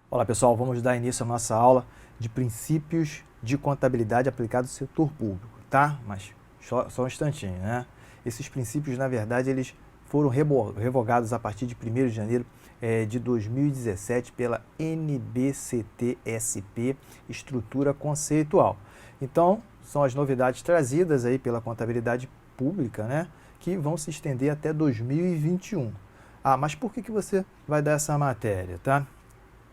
Olá pessoal, vamos dar início à nossa aula de princípios de contabilidade aplicados ao setor público, tá? Mas só um instantinho, né? Esses princípios, na verdade, eles foram revogados a partir de 1º de janeiro de 2017 pela NBCT-SP, Estrutura Conceitual. Então, são as novidades trazidas aí pela contabilidade pública, né? Que vão se estender até 2021. Ah, mas por que você vai dar essa matéria, tá?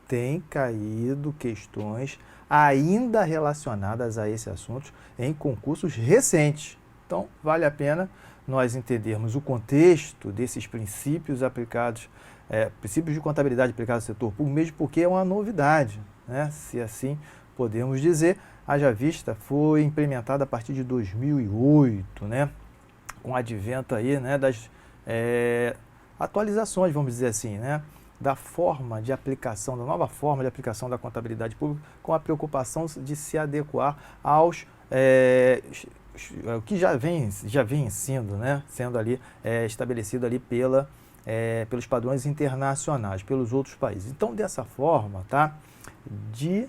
Tem caído questões ainda relacionadas a esse assunto em concursos recentes. Então, vale a pena nós entendermos o contexto desses princípios aplicados, princípios de contabilidade aplicados ao setor público, mesmo porque é uma novidade, né? Se assim podemos dizer. Haja vista, foi implementada a partir de 2008, né? Com o advento aí, né, das atualizações, vamos dizer assim, né? Da forma de aplicação, da nova forma de aplicação da contabilidade pública, com a preocupação de se adequar aos o que já vem sendo, né, sendo ali estabelecido ali pelos padrões internacionais, pelos outros países. Então, dessa forma, tá, de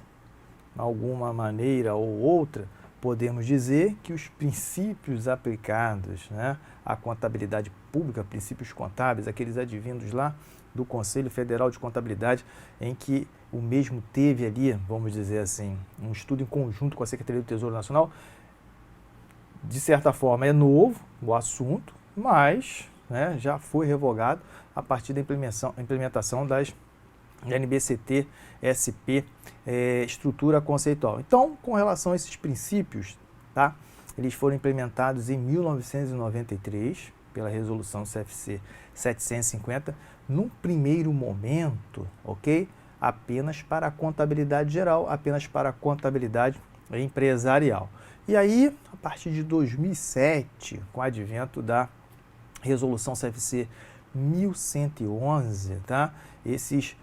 alguma maneira ou outra, podemos dizer que os princípios aplicados, né, à contabilidade pública, princípios contábeis, aqueles advindos lá do Conselho Federal de Contabilidade, em que o mesmo teve ali, vamos dizer assim, um estudo em conjunto com a Secretaria do Tesouro Nacional. De certa forma é novo o assunto, mas, né, já foi revogado a partir da implementação das NBCT, SP, estrutura conceitual. Então, com relação a esses princípios, tá, eles foram implementados em 1993 pela resolução CFC 750, num primeiro momento, ok? Apenas para a contabilidade geral, apenas para a contabilidade empresarial. E aí, a partir de 2007, com o advento da resolução CFC 1111, tá? Esses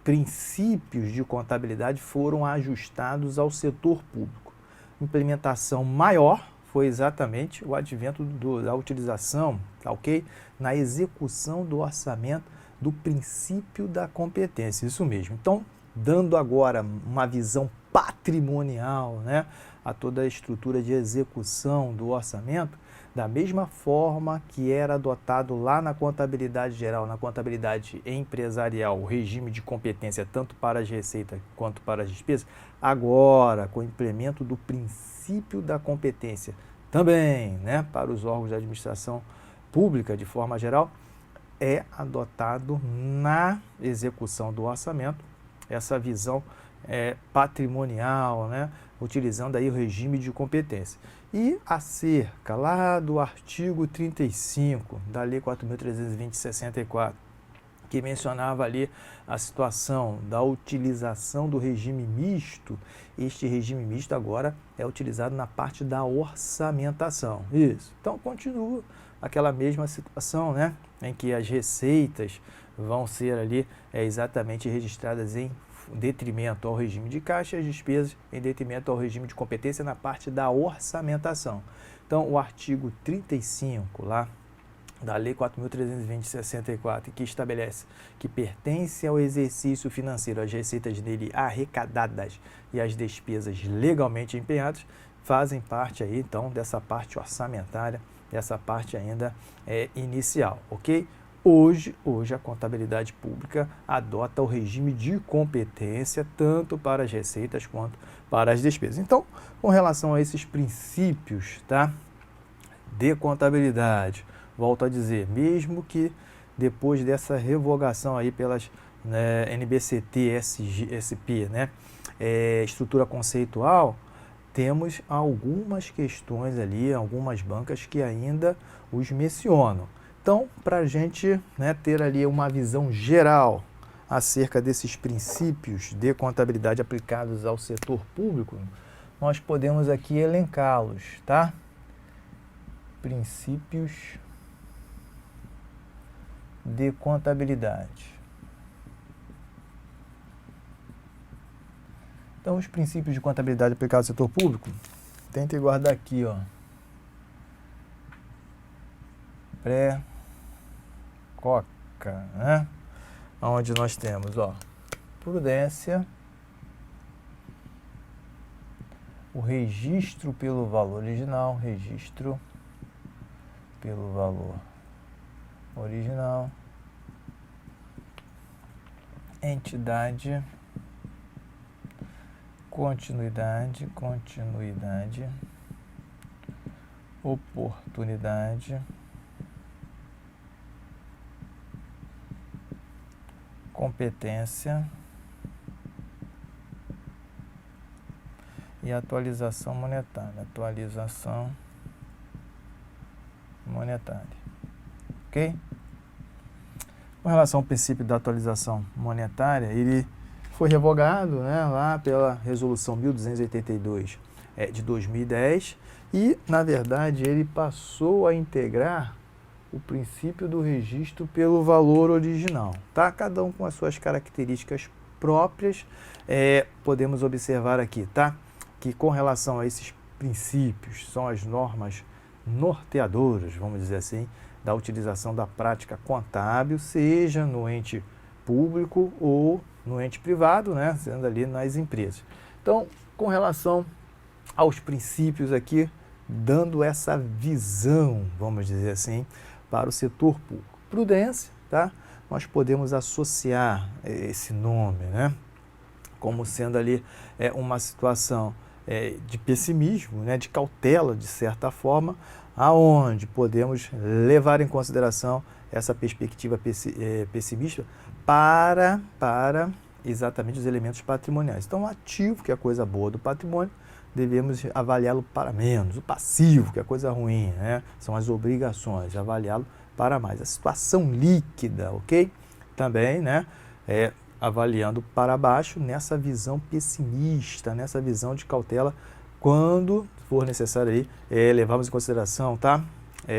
princípios de contabilidade foram ajustados ao setor público. Implementação maior foi exatamente o advento da utilização, tá, ok? Na execução do orçamento do princípio da competência, isso mesmo. Então, dando agora uma visão patrimonial, né, a toda a estrutura de execução do orçamento, da mesma forma que era adotado lá na contabilidade geral, na contabilidade empresarial, o regime de competência tanto para as receitas quanto para as despesas, agora, com o implemento do princípio da competência, também, né, para os órgãos de administração pública de forma geral, é adotado na execução do orçamento essa visão patrimonial, né, utilizando aí o regime de competência. E acerca lá do artigo 35 da Lei 4.320/64, que mencionava ali a situação da utilização do regime misto, este regime misto agora é utilizado na parte da orçamentação. Isso. Então, continua aquela mesma situação, né, em que as receitas vão ser ali exatamente registradas em detrimento ao regime de caixa e as despesas em detrimento ao regime de competência na parte da orçamentação. Então, o artigo 35 lá da Lei 4.320/64, que estabelece que pertence ao exercício financeiro as receitas nele arrecadadas e as despesas legalmente empenhadas, fazem parte aí, então, dessa parte orçamentária, dessa parte ainda inicial, ok? Hoje a contabilidade pública adota o regime de competência tanto para as receitas quanto para as despesas. Então, com relação a esses princípios, tá, de contabilidade, volto a dizer, mesmo que depois dessa revogação aí pelas NBCT, SP, né, estrutura conceitual, temos algumas questões ali, algumas bancas que ainda os mencionam. Então, para a gente, né, ter ali uma visão geral acerca desses princípios de contabilidade aplicados ao setor público, nós podemos aqui elencá-los, tá? Princípios de contabilidade. Então, os princípios de contabilidade aplicados ao setor público, tentem guardar aqui, ó. Coca, né? Onde nós temos, ó, prudência, o registro pelo valor original, registro pelo valor original, entidade, continuidade, oportunidade, competência e atualização monetária. Ok? Com relação ao princípio da atualização monetária, ele foi revogado, né, lá pela Resolução 1282 de 2010 e, na verdade, ele passou a integrar o princípio do registro pelo valor original, tá? Cada um com as suas características próprias. Podemos observar aqui, tá? Que com relação a esses princípios, são as normas norteadoras, vamos dizer assim, da utilização da prática contábil, seja no ente público ou no ente privado, né, sendo ali nas empresas. Então, com relação aos princípios aqui, dando essa visão, vamos dizer assim, para o setor público. Prudência, tá? Nós podemos associar esse nome, né, como sendo ali uma situação de pessimismo, né, de cautela, de certa forma, aonde podemos levar em consideração essa perspectiva pessimista para exatamente os elementos patrimoniais. Então, o ativo, que é a coisa boa do patrimônio, devemos avaliá-lo para menos. O passivo, que é a coisa ruim, né, são as obrigações, avaliá-lo para mais. A situação líquida, ok? Também, né, avaliando para baixo nessa visão pessimista, nessa visão de cautela, quando for necessário aí, levarmos em consideração, tá?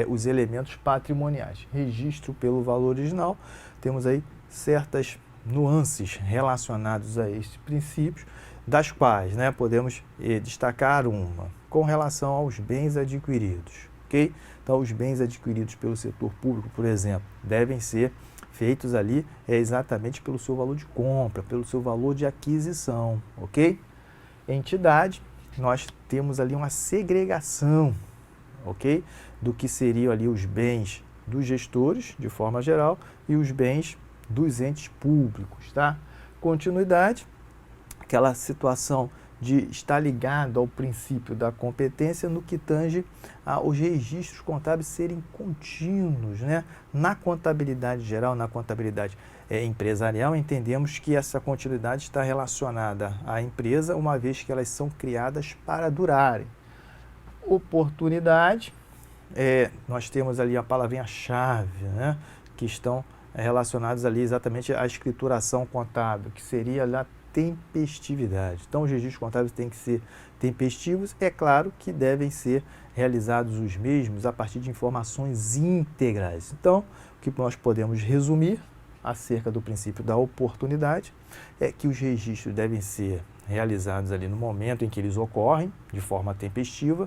Os elementos patrimoniais. Registro pelo valor original, temos aí certas nuances relacionadas a estes princípios, das quais, né, podemos destacar uma com relação aos bens adquiridos, ok? Então, os bens adquiridos pelo setor público, por exemplo, devem ser feitos ali exatamente pelo seu valor de compra, pelo seu valor de aquisição, ok? Entidade, nós temos ali uma segregação, ok? Do que seriam ali os bens dos gestores, de forma geral, e os bens dos entes públicos, tá? Continuidade, aquela situação de estar ligado ao princípio da competência no que tange aos registros contábeis serem contínuos, né? Na contabilidade geral, na contabilidade empresarial, entendemos que essa continuidade está relacionada à empresa, uma vez que elas são criadas para durarem. Oportunidade, nós temos ali a palavrinha-chave, né? Que estão relacionados ali exatamente à escrituração contábil, que seria a tempestividade. Então, os registros contábeis têm que ser tempestivos. É claro que devem ser realizados os mesmos a partir de informações íntegras. Então, o que nós podemos resumir acerca do princípio da oportunidade é que os registros devem ser realizados ali no momento em que eles ocorrem, de forma tempestiva,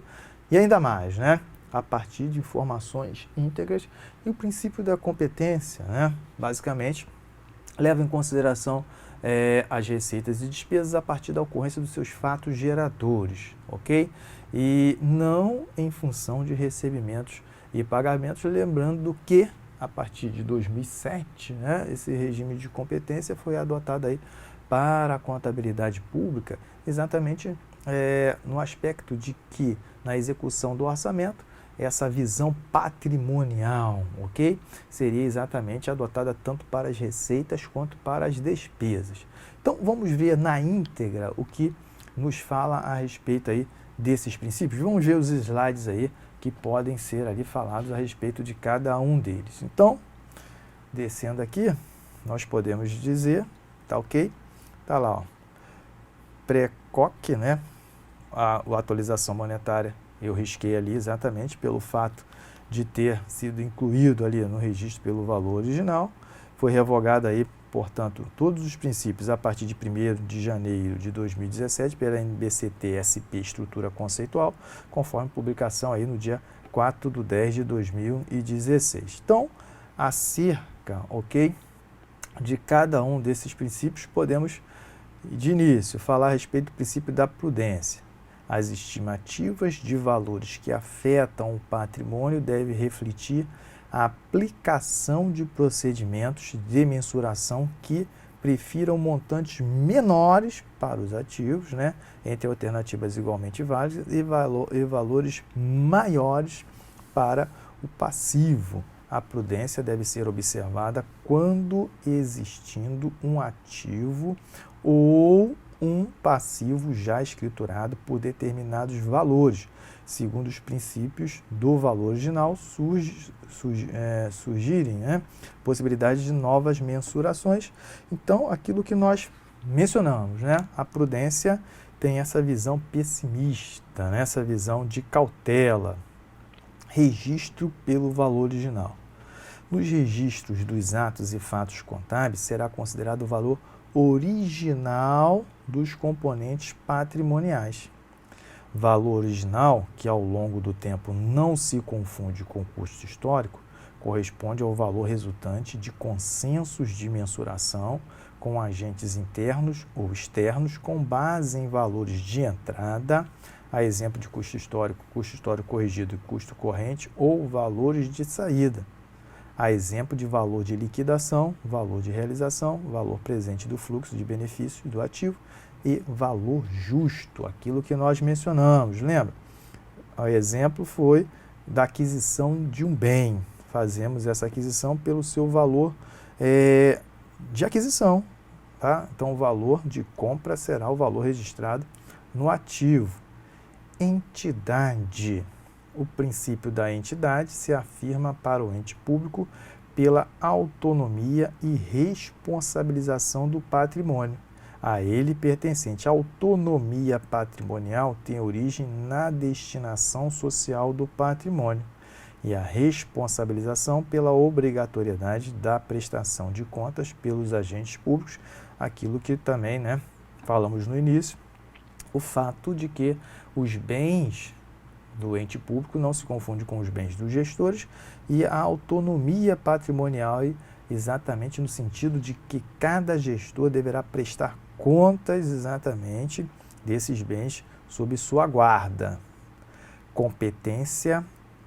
e ainda mais, né, a partir de informações íntegras. E o princípio da competência, né, basicamente, leva em consideração as receitas e despesas a partir da ocorrência dos seus fatos geradores, ok? E não em função de recebimentos e pagamentos, lembrando que a partir de 2007, né, esse regime de competência foi adotado aí para a contabilidade pública, exatamente no aspecto de que na execução do orçamento essa visão patrimonial, ok? Seria exatamente adotada tanto para as receitas quanto para as despesas. Então, vamos ver na íntegra o que nos fala a respeito aí desses princípios. Vamos ver os slides aí que podem ser ali falados a respeito de cada um deles. Então, descendo aqui, nós podemos dizer, tá ok? Tá lá, ó, pré-COC, né? A atualização monetária eu risquei ali exatamente pelo fato de ter sido incluído ali no registro pelo valor original. Foi revogado aí, portanto, todos os princípios a partir de 1º de janeiro de 2017 pela NBCT-SP Estrutura Conceitual, conforme publicação aí no dia 4/10 de 2016. Então, acerca, ok, de cada um desses princípios, podemos de início, falar a respeito do princípio da prudência. As estimativas de valores que afetam o patrimônio devem refletir a aplicação de procedimentos de mensuração que prefiram montantes menores para os ativos, né, entre alternativas igualmente válidas, e valores maiores para o passivo. A prudência deve ser observada quando existindo um ativo ou um passivo já escriturado por determinados valores. Segundo os princípios do valor original, surgirem, né, possibilidades de novas mensurações. Então, aquilo que nós mencionamos, né, a prudência tem essa visão pessimista, né, essa visão de cautela, registro pelo valor original. Nos registros dos atos e fatos contábeis, será considerado o valor original dos componentes patrimoniais. Valor original, que ao longo do tempo não se confunde com o custo histórico, corresponde ao valor resultante de consensos de mensuração com agentes internos ou externos com base em valores de entrada, a exemplo de custo histórico corrigido e custo corrente, ou valores de saída, a exemplo de valor de liquidação, valor de realização, valor presente do fluxo de benefícios do ativo e valor justo, aquilo que nós mencionamos, lembra? O exemplo foi da aquisição de um bem. Fazemos essa aquisição pelo seu valor de aquisição, tá? Então, o valor de compra será o valor registrado no ativo. Entidade. O princípio da entidade se afirma para o ente público pela autonomia e responsabilização do patrimônio. A ele pertencente. A autonomia patrimonial tem origem na destinação social do patrimônio e a responsabilização pela obrigatoriedade da prestação de contas pelos agentes públicos, aquilo que também, né, falamos no início, o fato de que os bens do ente público não se confunde com os bens dos gestores, e a autonomia patrimonial exatamente no sentido de que cada gestor deverá prestar contas exatamente desses bens sob sua guarda. Competência.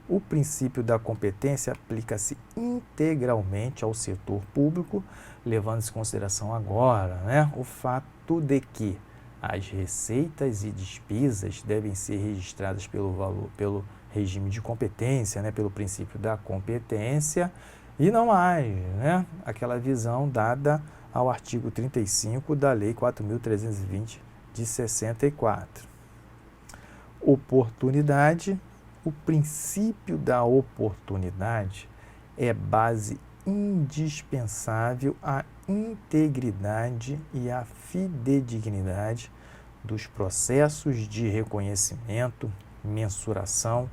O princípio da competência aplica-se integralmente ao setor público, levando-se em consideração agora, né, o fato de que as receitas e despesas devem ser registradas pelo regime de competência, né, pelo princípio da competência, e não mais, né, aquela visão dada ao artigo 35 da Lei 4.320 de 64. Oportunidade. O princípio da oportunidade é base indispensável à integridade e à fidedignidade dos processos de reconhecimento, mensuração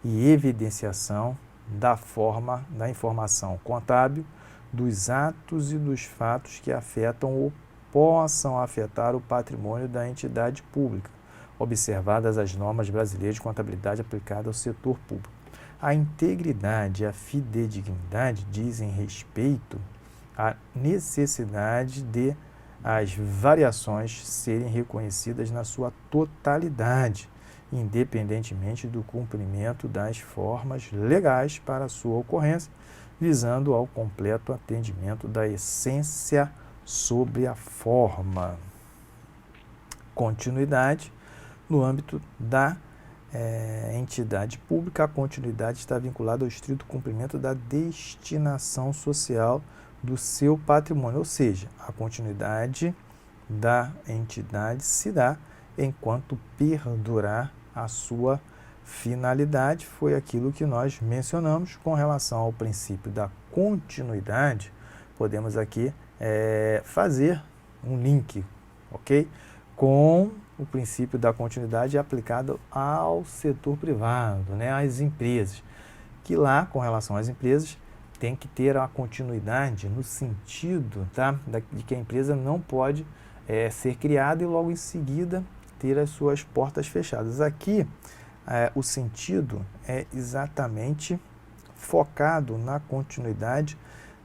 e evidenciação da informação contábil, dos atos e dos fatos que afetam ou possam afetar o patrimônio da entidade pública, observadas as normas brasileiras de contabilidade aplicadas ao setor público. A integridade e a fidedignidade dizem respeito à necessidade de as variações serem reconhecidas na sua totalidade, independentemente do cumprimento das formas legais para sua ocorrência, visando ao completo atendimento da essência sobre a forma. Continuidade. No âmbito da entidade pública, a continuidade está vinculada ao estrito cumprimento da destinação social do seu patrimônio, ou seja, a continuidade da entidade se dá enquanto perdurar a sua finalidade. Foi aquilo que nós mencionamos com relação ao princípio da continuidade. Podemos aqui fazer um link, ok? Com o princípio da continuidade aplicado ao setor privado, né, às empresas, que lá, com relação às empresas, tem que ter a continuidade no sentido, tá, de que a empresa não pode ser criada e logo em seguida ter as suas portas fechadas. Aqui, o sentido é exatamente focado na continuidade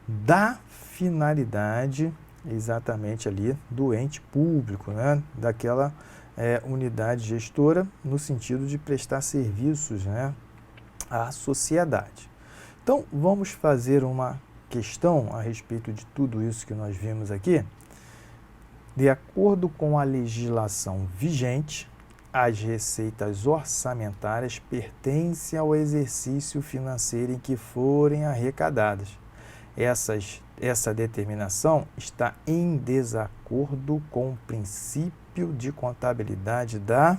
da finalidade exatamente ali do ente público, né, daquela unidade gestora, no sentido de prestar serviços, né, à sociedade. Então, vamos fazer uma questão a respeito de tudo isso que nós vimos aqui. De acordo com a legislação vigente, as receitas orçamentárias pertencem ao exercício financeiro em que forem arrecadadas. Essa determinação está em desacordo com o princípio de contabilidade da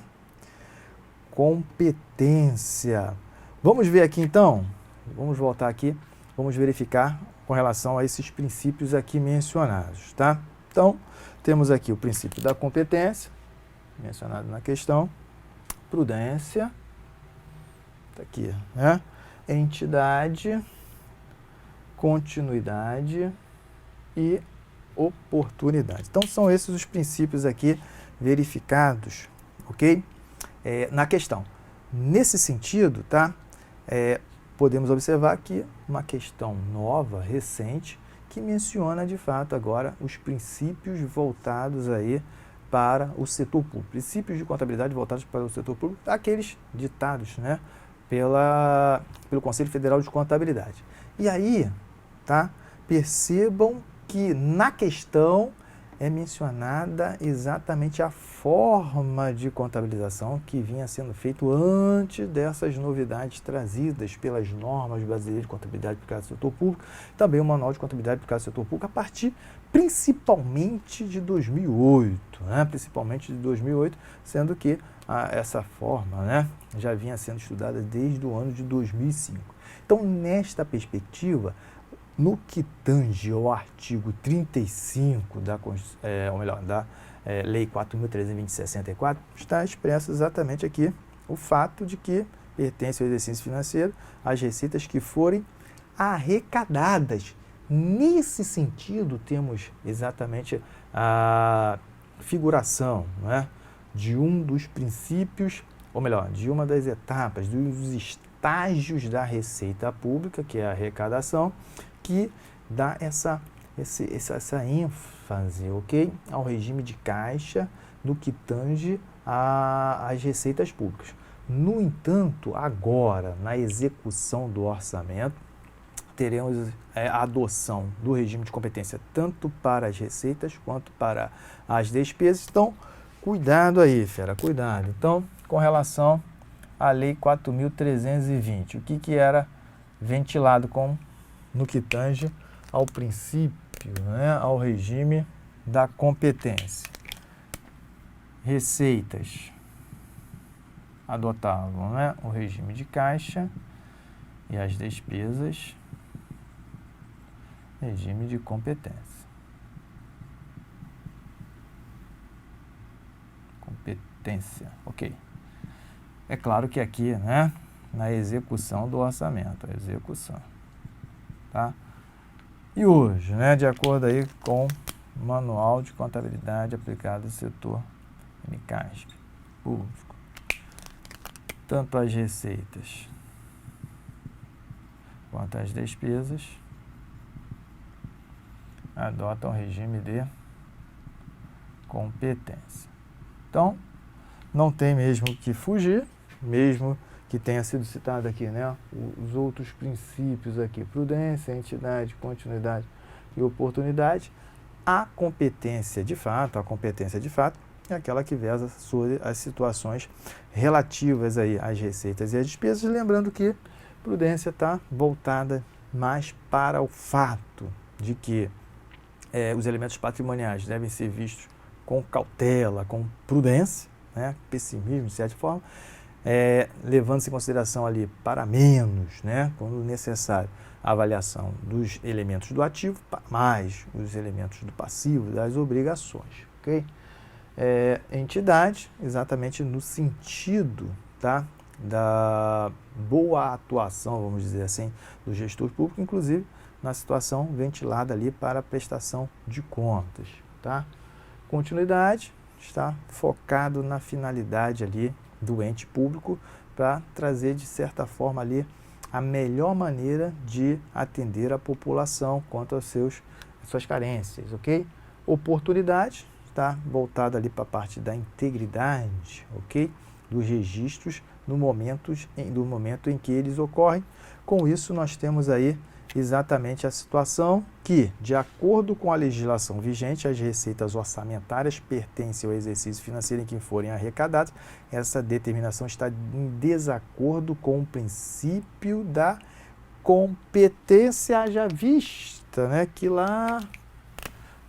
competência. Vamos ver aqui então, vamos voltar aqui, vamos verificar com relação a esses princípios aqui mencionados, tá? Então, temos aqui o princípio da competência, mencionado na questão, prudência, tá aqui, né? Entidade, continuidade e oportunidade. Então, são esses os princípios aqui verificados, ok? Na questão. Nesse sentido, tá? Podemos observar aqui uma questão nova, recente, que menciona, de fato, agora os princípios voltados aí para o setor público. Princípios de contabilidade voltados para o setor público, aqueles ditados, né, pelo Conselho Federal de Contabilidade. E aí, tá, percebam que na questão é mencionada exatamente a forma de contabilização que vinha sendo feito antes dessas novidades trazidas pelas normas brasileiras de contabilidade aplicada ao setor público, também o Manual de Contabilidade aplicada ao setor público, a partir principalmente de 2008, né? Principalmente de 2008, sendo que essa forma, né, já vinha sendo estudada desde o ano de 2005. Então, nesta perspectiva, no que tange ao artigo 35 da Lei 4.320/64, está expresso exatamente aqui o fato de que pertence ao exercício financeiro as receitas que forem arrecadadas. Nesse sentido, temos exatamente a figuração, né, de um dos princípios, ou melhor, de uma das etapas, dos estágios da receita pública, que é a arrecadação, que dá essa ênfase, ok, ao regime de caixa no que tange às receitas públicas. No entanto, agora, na execução do orçamento, teremos a adoção do regime de competência tanto para as receitas quanto para as despesas. Então, cuidado aí, fera, cuidado. Então, com relação à Lei 4.320, o que era ventilado no que tange ao princípio, né, ao regime da competência? Receitas adotavam, né, o regime de caixa e as despesas, regime de competência. Competência, ok. É claro que aqui, né, na execução do orçamento, a execução, tá? E hoje, né, de acordo aí com o Manual de Contabilidade aplicado ao setor MCASP público, tanto as receitas quanto as despesas adotam o regime de competência. Então, não tem mesmo que fugir, mesmo que tenha sido citado aqui, né, os outros princípios aqui, prudência, entidade, continuidade e oportunidade. A competência de fato é aquela que vesa sobre as situações relativas aí às receitas e às despesas, lembrando que prudência está voltada mais para o fato de que os elementos patrimoniais devem ser vistos com cautela, com prudência, né, pessimismo de certa forma, levando-se em consideração ali para menos, né, quando necessário, a avaliação dos elementos do ativo, mais os elementos do passivo, das obrigações, ok? Entidade, exatamente no sentido, tá, da boa atuação, vamos dizer assim, do gestor público, inclusive na situação ventilada ali para a prestação de contas, tá? Continuidade está focado na finalidade ali do ente público para trazer, de certa forma, ali a melhor maneira de atender a população quanto às suas carências, ok? oportunidade, tá? Voltada ali para a parte da integridade, ok? Dos registros do momento em que eles ocorrem. Com isso, nós temos aí exatamente a situação que, de acordo com a legislação vigente, as receitas orçamentárias pertencem ao exercício financeiro em que forem arrecadadas. Essa determinação está em desacordo com o princípio da competência, haja vista, né, que lá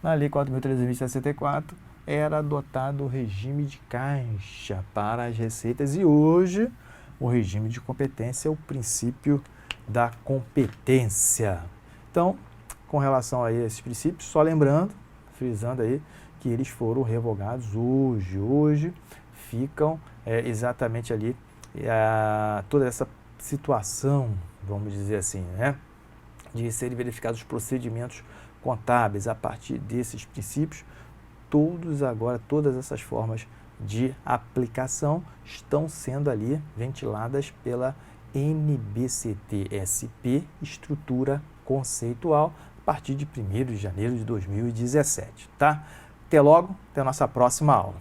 na Lei 4.320/64 era adotado o regime de caixa para as receitas e hoje o regime de competência é o princípio da competência. Então, com relação a esses princípios, só lembrando, frisando aí, que eles foram revogados hoje. Hoje ficam exatamente ali toda essa situação, vamos dizer assim, né, de serem verificados os procedimentos contábeis a partir desses princípios. Todas essas formas de aplicação estão sendo ali ventiladas pela NBCT-SP, estrutura conceitual, a partir de 1º de janeiro de 2017, tá? Até logo, até a nossa próxima aula.